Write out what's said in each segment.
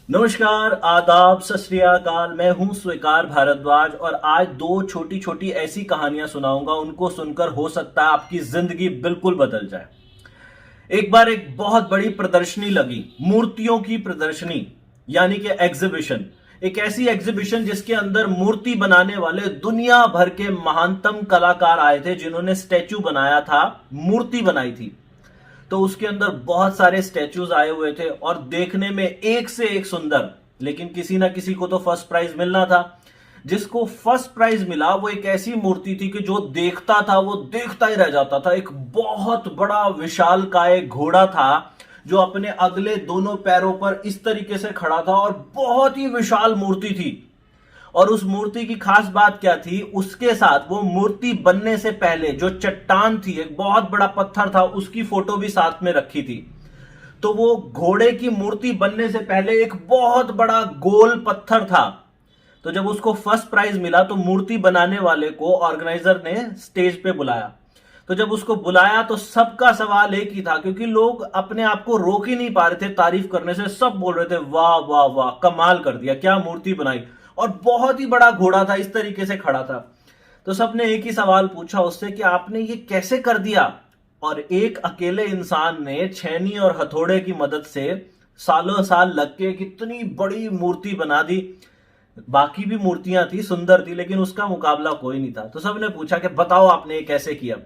नमस्कार, आदाब, सत श्री अकाल। मैं हूं स्वीकार भारद्वाज और आज दो छोटी छोटी ऐसी कहानियां सुनाऊंगा। उनको सुनकर हो सकता है आपकी जिंदगी बिल्कुल बदल जाए। एक बार एक बहुत बड़ी प्रदर्शनी लगी, मूर्तियों की प्रदर्शनी, यानी कि एग्जीबिशन। एक ऐसी एग्जीबिशन जिसके अंदर मूर्ति बनाने वाले दुनिया भर के महानतम कलाकार आए थे, जिन्होंने स्टैचू बनाया था, मूर्ति बनाई थी। तो उसके अंदर बहुत सारे स्टैचूज आए हुए थे और देखने में एक से एक सुंदर। लेकिन किसी ना किसी को तो फर्स्ट प्राइज मिलना था। जिसको फर्स्ट प्राइज मिला वो एक ऐसी मूर्ति थी कि जो देखता था वो देखता ही रह जाता था। एक बहुत बड़ा विशालकाय घोड़ा था जो अपने अगले दोनों पैरों पर इस तरीके से खड़ा था और बहुत ही विशाल मूर्ति थी। और उस मूर्ति की खास बात क्या थी, उसके साथ वो मूर्ति बनने से पहले जो चट्टान थी, एक बहुत बड़ा पत्थर था, उसकी फोटो भी साथ में रखी थी। तो वो घोड़े की मूर्ति बनने से पहले एक बहुत बड़ा गोल पत्थर था। तो जब उसको फर्स्ट प्राइज मिला तो मूर्ति बनाने वाले को ऑर्गेनाइजर ने स्टेज पे बुलाया। तो जब उसको बुलाया तो सबका सवाल एक ही था, क्योंकि लोग अपने आप को रोक ही नहीं पा रहे थे तारीफ करने से। सब बोल रहे थे वाह वाह वाह, कमाल कर दिया, क्या मूर्ति बनाई। और बहुत ही बड़ा घोड़ा था, इस तरीके से खड़ा था। तो सबने एक ही सवाल पूछा उससे कि आपने ये कैसे कर दिया। और एक अकेले इंसान ने छेनी और हथौड़े की मदद से सालों साल लग के कितनी बड़ी मूर्ति बना दी। बाकी भी मूर्तियां थी, सुंदर थी, लेकिन उसका मुकाबला कोई नहीं था। तो सबने पूछा कि बताओ आपने ये कैसे किया।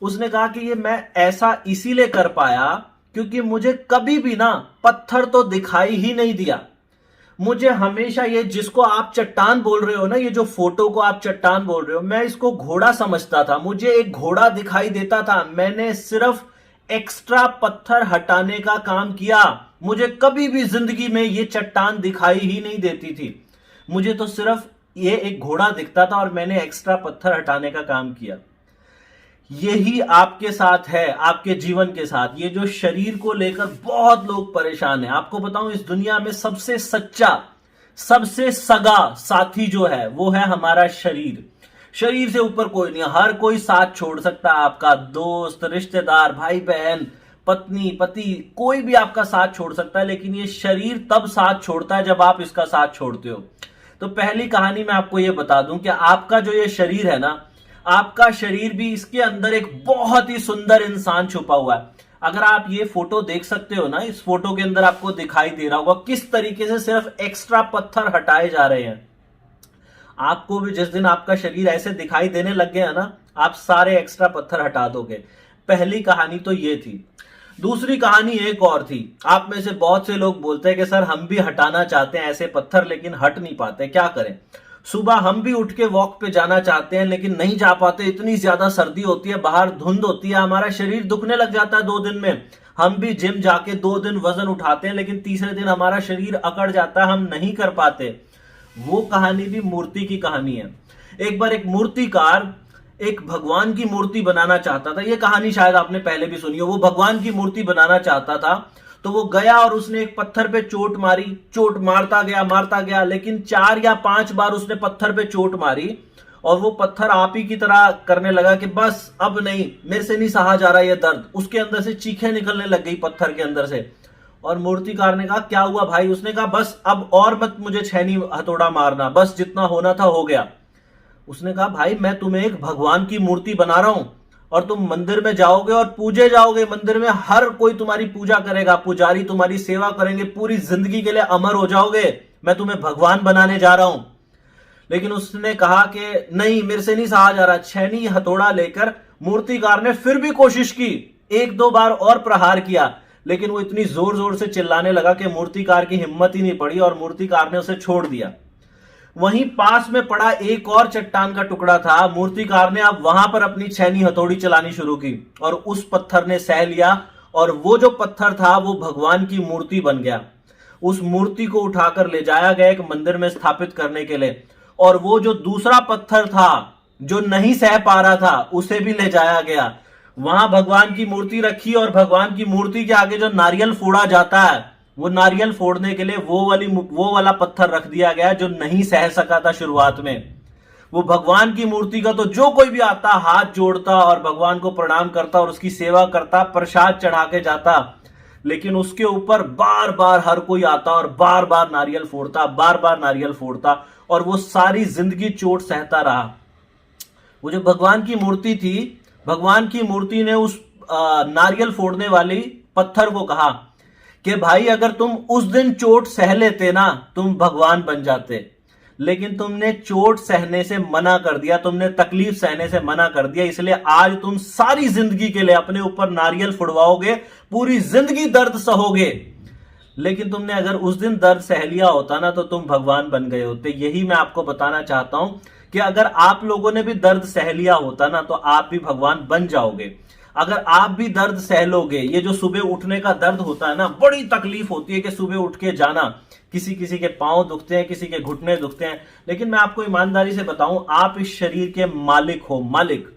उसने कहा कि ये मैं ऐसा इसीलिए कर पाया क्योंकि मुझे कभी भी ना पत्थर तो दिखाई ही नहीं दिया। मुझे हमेशा ये, जिसको आप चट्टान बोल रहे हो ना, ये जो फोटो को आप चट्टान बोल रहे हो, मैं इसको घोड़ा समझता था। मुझे एक घोड़ा दिखाई देता था। मैंने सिर्फ एक्स्ट्रा पत्थर हटाने का काम किया। मुझे कभी भी जिंदगी में ये चट्टान दिखाई ही नहीं देती थी। मुझे तो सिर्फ ये एक घोड़ा दिखता था और मैंने एक्स्ट्रा पत्थर हटाने का काम किया। यही आपके साथ है, आपके जीवन के साथ। ये जो शरीर को लेकर बहुत लोग परेशान हैं। आपको बताऊं, इस दुनिया में सबसे सच्चा, सबसे सगा साथी जो है वो है हमारा शरीर। शरीर से ऊपर कोई नहीं। हर कोई साथ छोड़ सकता है, आपका दोस्त, रिश्तेदार, भाई बहन, पत्नी, पति, कोई भी आपका साथ छोड़ सकता है। लेकिन ये शरीर तब साथ छोड़ता है जब आप इसका साथ छोड़ते हो। तो पहली कहानी मैं आपको ये बता दूं कि आपका जो ये शरीर है ना, आपका शरीर भी, इसके अंदर एक बहुत ही सुंदर इंसान छुपा हुआ है। अगर आप ये फोटो देख सकते हो ना, इस फोटो के अंदर आपको दिखाई दे रहा होगा किस तरीके से सिर्फ एक्स्ट्रा पत्थर हटाए जा रहे हैं। आपको भी जिस दिन आपका शरीर ऐसे दिखाई देने लग गया ना, आप सारे एक्स्ट्रा पत्थर हटा दोगे। पहली कहानी तो ये थी। दूसरी कहानी एक और थी। आप में से बहुत से लोग बोलते हैं कि सर हम भी हटाना चाहते हैं ऐसे पत्थर, लेकिन हट नहीं पाते, क्या करें। सुबह हम भी उठ के वॉक पे जाना चाहते हैं लेकिन नहीं जा पाते। इतनी ज्यादा सर्दी होती है, बाहर धुंध होती है, हमारा शरीर दुखने लग जाता है 2 दिन में। हम भी जिम जाके 2 दिन वजन उठाते हैं लेकिन तीसरे दिन हमारा शरीर अकड़ जाता है, हम नहीं कर पाते। वो कहानी भी मूर्ति की कहानी है। एक बार एक मूर्तिकार एक भगवान की मूर्ति बनाना चाहता था। ये कहानी शायद आपने पहले भी सुनी हो। वो भगवान की मूर्ति बनाना चाहता था तो वो गया और उसने एक पत्थर पे चोट मारी। चोट मारता गया, लेकिन 4 या 5 बार उसने पत्थर पे चोट मारी और वो पत्थर आप ही की तरह करने लगा कि बस अब नहीं, मेरे से नहीं सहा जा रहा ये दर्द। उसके अंदर से चीखें निकलने लग गई पत्थर के अंदर से। और मूर्तिकार ने कहा क्या हुआ भाई। उसने कहा बस अब और मत मुझे छेनी हथौड़ा मारना, बस जितना होना था हो गया। उसने कहा भाई मैं तुम्हें एक भगवान की मूर्ति बना रहा हूं और तुम मंदिर में जाओगे और पूजे जाओगे। मंदिर में हर कोई तुम्हारी पूजा करेगा, पुजारी तुम्हारी सेवा करेंगे, पूरी जिंदगी के लिए अमर हो जाओगे। मैं तुम्हें भगवान बनाने जा रहा हूं। लेकिन उसने कहा कि नहीं, मेरे से नहीं सहा जा रहा। छेनी हथौड़ा लेकर मूर्तिकार ने फिर भी कोशिश की, 1-2 बार और प्रहार किया, लेकिन वो इतनी जोर जोर से चिल्लाने लगा कि मूर्तिकार की हिम्मत ही नहीं पड़ी और मूर्तिकार ने उसे छोड़ दिया। वहीं पास में पड़ा एक और चट्टान का टुकड़ा था। मूर्तिकार ने अब वहां पर अपनी छेनी हथौड़ी चलानी शुरू की और उस पत्थर ने सह लिया और वो जो पत्थर था वो भगवान की मूर्ति बन गया। उस मूर्ति को उठाकर ले जाया गया एक मंदिर में स्थापित करने के लिए। और वो जो दूसरा पत्थर था जो नहीं सह पा रहा था, उसे भी ले जाया गया। वहां भगवान की मूर्ति रखी और भगवान की मूर्ति के आगे जो नारियल फोड़ा जाता है, वो नारियल फोड़ने के लिए वो वाला पत्थर रख दिया गया जो नहीं सह सका था शुरुआत में। वो भगवान की मूर्ति का तो जो कोई भी आता हाथ जोड़ता और भगवान को प्रणाम करता और उसकी सेवा करता, प्रसाद चढ़ा के जाता। लेकिन उसके ऊपर बार बार हर कोई आता और बार बार नारियल फोड़ता, बार बार नारियल फोड़ता, और वो सारी जिंदगी चोट सहता रहा। वो जो भगवान की मूर्ति थी, भगवान की मूर्ति ने उस नारियल फोड़ने वाली पत्थर को कहा कि भाई अगर तुम उस दिन चोट सह लेते ना, तुम भगवान बन जाते, लेकिन तुमने चोट सहने से मना कर दिया, तुमने तकलीफ सहने से मना कर दिया, इसलिए आज तुम सारी जिंदगी के लिए अपने ऊपर नारियल फुड़वाओगे, पूरी जिंदगी दर्द सहोगे। लेकिन तुमने अगर उस दिन दर्द सह लिया होता ना, तो तुम भगवान बन गए होते। यही मैं आपको बताना चाहता हूं कि अगर आप लोगों ने भी दर्द सह लिया होता ना, तो आप भी भगवान बन जाओगे। अगर आप भी दर्द सह लोगे, ये जो सुबह उठने का दर्द होता है ना, बड़ी तकलीफ होती है कि सुबह उठ के जाना, किसी किसी के पांव दुखते हैं, किसी के घुटने दुखते हैं, लेकिन मैं आपको ईमानदारी से बताऊं, आप इस शरीर के मालिक हो, मालिक।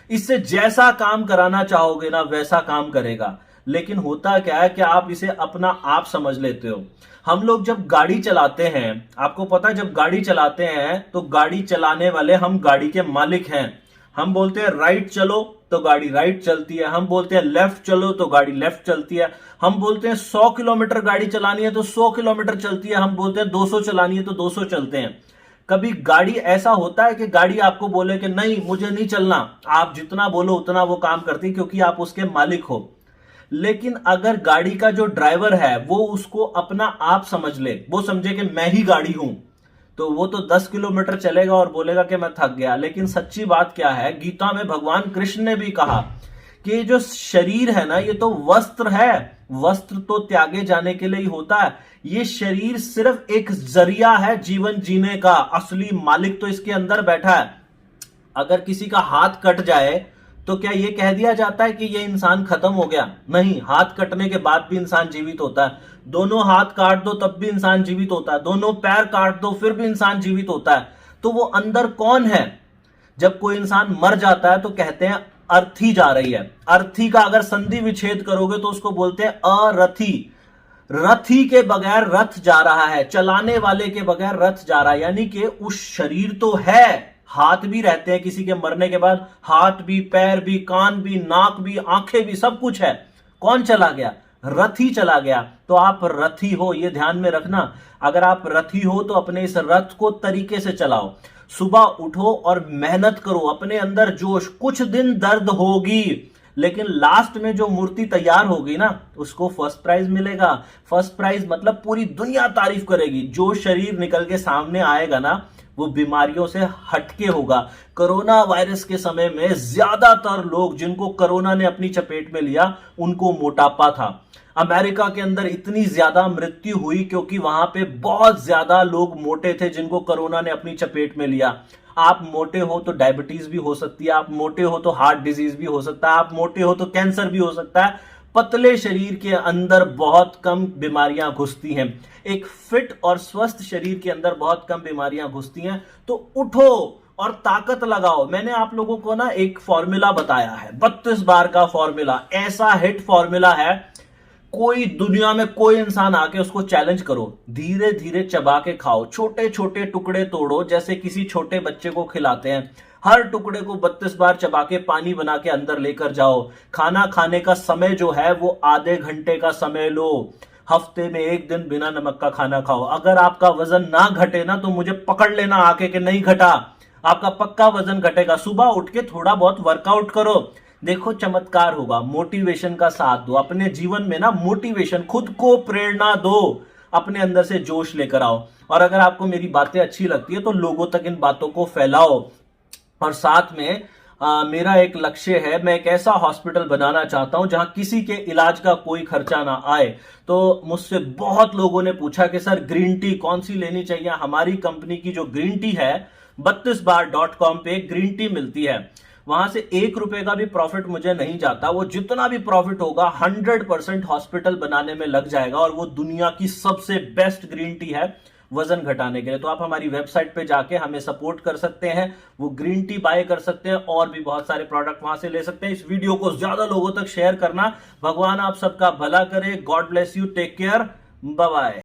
इससे जैसा काम कराना चाहोगे ना, वैसा काम करेगा। लेकिन होता क्या है कि आप इसे अपना आप समझ लेते हो। हम लोग जब गाड़ी चलाते हैं, आपको पता है, जब गाड़ी चलाते हैं तो गाड़ी चलाने वाले हम गाड़ी के मालिक हैं। हम बोलते हैं राइट चलो तो गाड़ी राइट चलती है, हम बोलते हैं लेफ्ट चलो तो गाड़ी लेफ्ट चलती है, हम बोलते हैं 100 किलोमीटर गाड़ी चलानी है तो 100 किलोमीटर चलती है, हम बोलते हैं 200 चलानी है तो 200 चलते हैं। कभी गाड़ी ऐसा होता है कि गाड़ी आपको बोले कि नहीं मुझे नहीं चलना, आप जितना बोलो उतना वो काम करती है, क्योंकि आप उसके मालिक हो। लेकिन अगर गाड़ी का जो ड्राइवर है वो उसको अपना आप समझ ले, वो समझे कि मैं ही गाड़ी हूं, तो वो तो 10 किलोमीटर चलेगा और बोलेगा कि मैं थक गया। लेकिन सच्ची बात क्या है, गीता में भगवान कृष्ण ने भी कहा कि ये जो शरीर है ना, ये तो वस्त्र है, वस्त्र तो त्यागे जाने के लिए ही होता है। ये शरीर सिर्फ एक जरिया है जीवन जीने का, असली मालिक तो इसके अंदर बैठा है। अगर किसी का हाथ कट जाए तो क्या यह कह दिया जाता है कि यह इंसान खत्म हो गया? नहीं, हाथ कटने के बाद भी इंसान जीवित होता है। दोनों हाथ काट दो तब भी इंसान जीवित होता है, दोनों पैर काट दो फिर भी इंसान जीवित होता है। तो वो अंदर कौन है? जब कोई इंसान मर जाता है तो कहते हैं अर्थी जा रही है। अर्थी का अगर संधि विच्छेद करोगे तो उसको बोलते हैं अरथी। रथी के बगैर रथ जा रहा है, चलाने वाले के बगैर रथ जा रहा है। यानी कि उस शरीर तो है, हाथ भी रहते हैं किसी के मरने के बाद, हाथ भी, पैर भी, कान भी, नाक भी, आंखें भी, सब कुछ है। कौन चला गया? रथी चला गया। तो आप रथी हो, ये ध्यान में रखना। अगर आप रथी हो तो अपने इस रथ को तरीके से चलाओ। सुबह उठो और मेहनत करो, अपने अंदर जोश। कुछ दिन दर्द होगी, लेकिन लास्ट में जो मूर्ति तैयार होगी ना, उसको फर्स्ट प्राइज मिलेगा। फर्स्ट प्राइज मतलब पूरी दुनिया तारीफ करेगी। जो शरीर निकल के सामने आएगा ना, वो बीमारियों से हटके होगा। कोरोना वायरस के समय में ज्यादातर लोग जिनको कोरोना ने अपनी चपेट में लिया, उनको मोटापा था। अमेरिका के अंदर इतनी ज्यादा मृत्यु हुई क्योंकि वहां पे बहुत ज्यादा लोग मोटे थे जिनको कोरोना ने अपनी चपेट में लिया। आप मोटे हो तो डायबिटीज भी हो सकती है, आप मोटे हो तो हार्ट डिजीज भी हो सकता है, आप मोटे हो तो कैंसर भी हो सकता है। पतले शरीर के अंदर बहुत कम बीमारियां घुसती हैं। एक फिट और स्वस्थ शरीर के अंदर बहुत कम बीमारियां घुसती हैं। तो उठो और ताकत लगाओ। मैंने आप लोगों को ना एक फॉर्मूला बताया है, 32 बार का फॉर्मूला। ऐसा हिट फॉर्मूला है, कोई दुनिया में कोई इंसान आके उसको चैलेंज करो। धीरे धीरे चबा के खाओ, छोटे छोटे टुकड़े तोड़ो, जैसे किसी छोटे बच्चे को खिलाते हैं। हर टुकड़े को 32 बार चबा के पानी बना के अंदर लेकर जाओ। खाना खाने का समय जो है वो आधे घंटे का समय लो। हफ्ते में एक दिन बिना नमक का खाना खाओ। अगर आपका वजन ना घटे ना, तो मुझे पकड़ लेना आके कि नहीं घटा। आपका पक्का वजन घटेगा। सुबह उठ के थोड़ा बहुत वर्कआउट करो, देखो चमत्कार होगा। मोटिवेशन का साथ दो अपने जीवन में ना, मोटिवेशन, खुद को प्रेरणा दो, अपने अंदर से जोश लेकर आओ। और अगर आपको मेरी बातें अच्छी लगती है तो लोगों तक इन बातों को फैलाओ। और साथ में मेरा एक लक्ष्य है, मैं एक ऐसा हॉस्पिटल बनाना चाहता हूं जहां किसी के इलाज का कोई खर्चा ना आए। तो मुझसे बहुत लोगों ने पूछा कि सर ग्रीन टी कौन सी लेनी चाहिए। हमारी कंपनी की जो ग्रीन टी है, 32bar.com पे ग्रीन टी मिलती है। वहां से 1 रुपए का भी प्रॉफिट मुझे नहीं जाता। वो जितना भी प्रॉफिट होगा 100% हॉस्पिटल बनाने में लग जाएगा। और वो दुनिया की सबसे बेस्ट ग्रीन टी है वजन घटाने के लिए। तो आप हमारी वेबसाइट पे जाके हमें सपोर्ट कर सकते हैं, वो ग्रीन टी बाय कर सकते हैं, और भी बहुत सारे प्रोडक्ट वहां से ले सकते हैं। इस वीडियो को ज्यादा लोगों तक शेयर करना। भगवान आप सबका भला करे। God bless you, take care, bye bye.